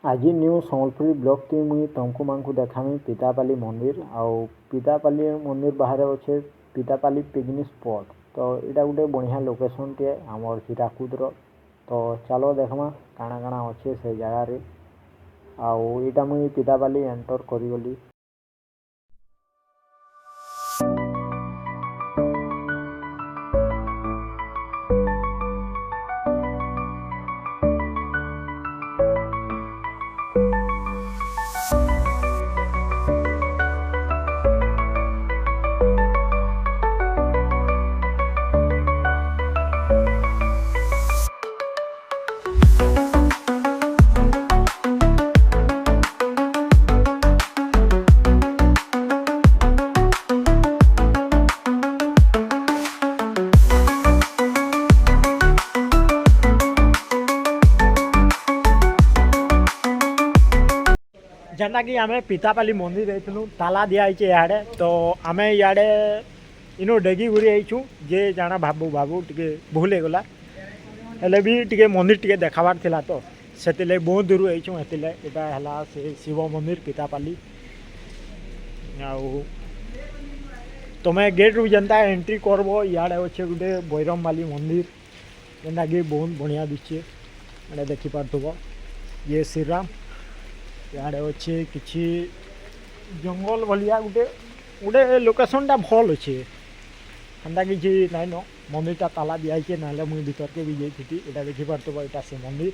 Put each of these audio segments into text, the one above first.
आज new Sambalpur block T मुई तुमको मानकु देखामी पितापाली मंदिर आउ पितापाली मंदिर बाहर अच्छे पितापाली पिकनिक स्पॉट। तो यहाँ गोटे बढ़िया लोकेशन टे आमर हीराकुद तो चलो देखमा काଣା काଣା अच्छे से जगार आउ यहाँ मुई पितापाली एंटर करी। जेनटा कि आम पितापाली मंदिर जाइलु ताला दिखाई इे तो आम इे इनो डेगी घूरी आईचु जे जाना भाबू भाबू टे भूल होगला हेले भी टे मंदिर टे देखाबार थिला तो से बहुत दूर आईचु यहाँ से शिव मंदिर पितापाली आउ तुम्हें गेट रू जेनता एंट्री करब इे अच्छे गोटे बैरमवाली मंदिर जेनटा कि बहुत बढ़िया दिखे मैंने देखिपार ये श्रीराम इे अच्छे कि जंगल भाया गोटे गोटे लोकेशन टा भल अच्छे एंता कि नाई न मंदिर ताला दिखाई ना मुझे भीतर के भी जाती यहाँ देखिपार यहाँ से मंदिर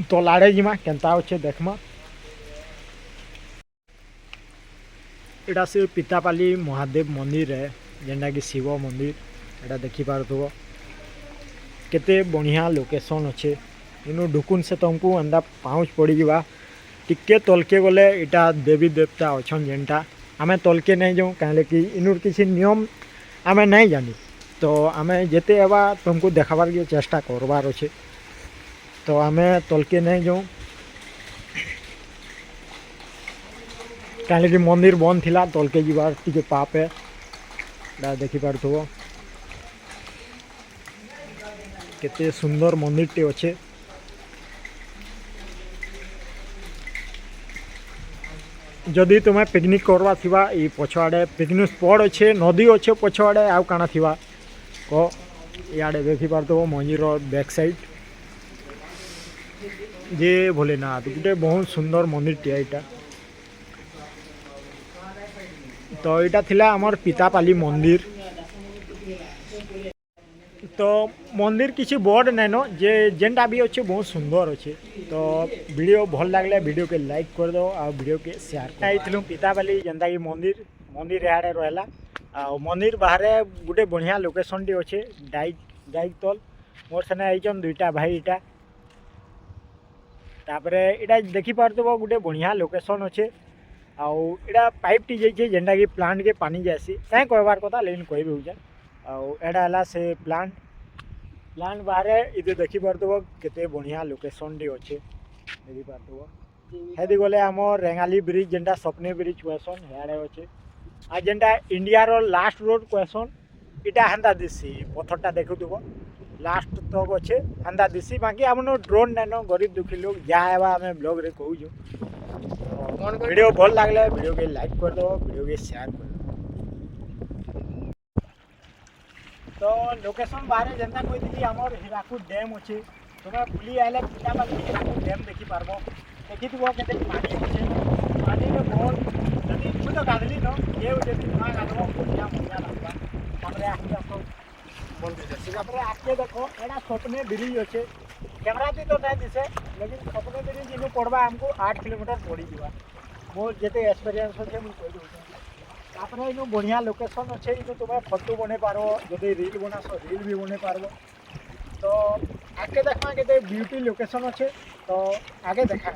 तो लाड़े जिमा केन्ता अच्छे देखमा यहाँ से पितापाली महादेव मंदिर है जेनटा कि शिव मंदिर यहाँ देखिपार केते बढ़िया लोकेशन अच्छे इनु ढुकुन से तुमको एंदा पाँच पड़ जा टिके तलके गले इटा देवी देवता अच्छा जेनटा आम तलके नहीं जाऊँ कहीं कि इनुर किसी नियम आम नहीं जानी तो आम जेते एबा तुमको देखाबार के चेष्टा करवार अच्छे तो आम तलके नहीं जाऊँ कहीं कि मंदिर बंद थिला तलके जीवार टिके पाप है देखिपार केते सुंदर मंदिर टे अच्छे जदि तुम्हें पिकनिक करवा थिबा ई पछआड़े पिकनिक स्पॉट अच्छे नदी अच्छे पछआड़े आउ काना थिबा को इे देखिपार मंदिर बैक साइड जे भोलेनाथ गोटे बहुत सुंदर मंदिर टे यहाँ तो यहाँ थिला आमर पितापाली मंदिर तो मंदिर किसी बोर्ड नहीं न जे जेनटा भी अच्छे बहुत सुंदर अच्छे तो वीडियो भल लगे वीडियो के लाइक कर दो आ वीडियो के शेयर आई पितापाली जेनता कि मंदिर मंदिर यहाँ रहा आ मंदिर बाहर गोटे बढ़िया लोकेशन टी अच्छे डाइक तल मोर सेने आईचन दुईटा भाई इटा तापरे इटा देखिपार गोटे बढ़िया लोकेशन अच्छे आउ इटा पाइप टी जाइए जेनटा कि प्लांट के पानी जासी कहीं कहबार कथा लेकिन कह दूचे आड़ा से प्लांट बाहर इधर देखिपार केते बढ़िया लोकेशन टी अच्छे देखिपार हेदी गले आम रेंगाली ब्रिज जेनटा सपने ब्रिज कहसन हेड़े अच्छे आ जेनटा इंडिया रो लास्ट रोड कहसन इटा हेन्ता दिसी पत्थरटा देखुव लास्ट तक अच्छे हेन्ता दिसी बाकी आम ड्रोन नाइन गरीब दुखी लोग जहाँ आम ब्लॉग रे कहूँ वीडियो भल लगे वीडियो के लाइक कर दो वीडियो के शेयर कर तो लोकेशन बाहर जेनता कही आमर हीराकुद डैम अच्छे तुम्हें बुली आए पितापाली हीराकुद डैम देखिपार देखी के पानी अच्छे पानी में बहुत जदि मुझे तो गाधली न ये जब ना गाधब बढ़िया मजा लगता आगे देखो यहाँ सपने ब्रिज अच्छे कैमरा भी तो नहीं दिसे लेकिन सपने ब्रिज इन पड़वा आमको 8 किलोमीटर पड़ी जावा बहुत जिते एक्सपीरियंस अच्छे मुझे कही दूसरे तापर इन बढ़िया लोकेशन अच्छे इन तुम्हें फोटो बने पारो जदि रील बनास रील भी बने पार तो आगे देखा के ब्यूटी लोकेशन अच्छे तो आगे देखा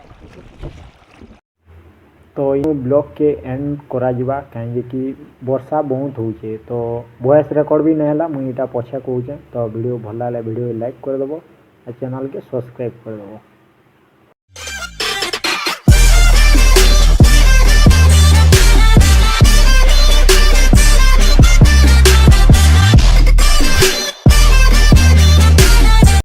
तो ये ब्लॉग के एंड करा जिबा कहीं कि वर्षा बहुत होचे तो वॉइस रिकॉर्ड भी नहीं है मुझे यहाँ पछे कहूँ तो वीडियो भल लगे वीडियो लाइक कर देव चैनल के सब्सक्राइब कर देव।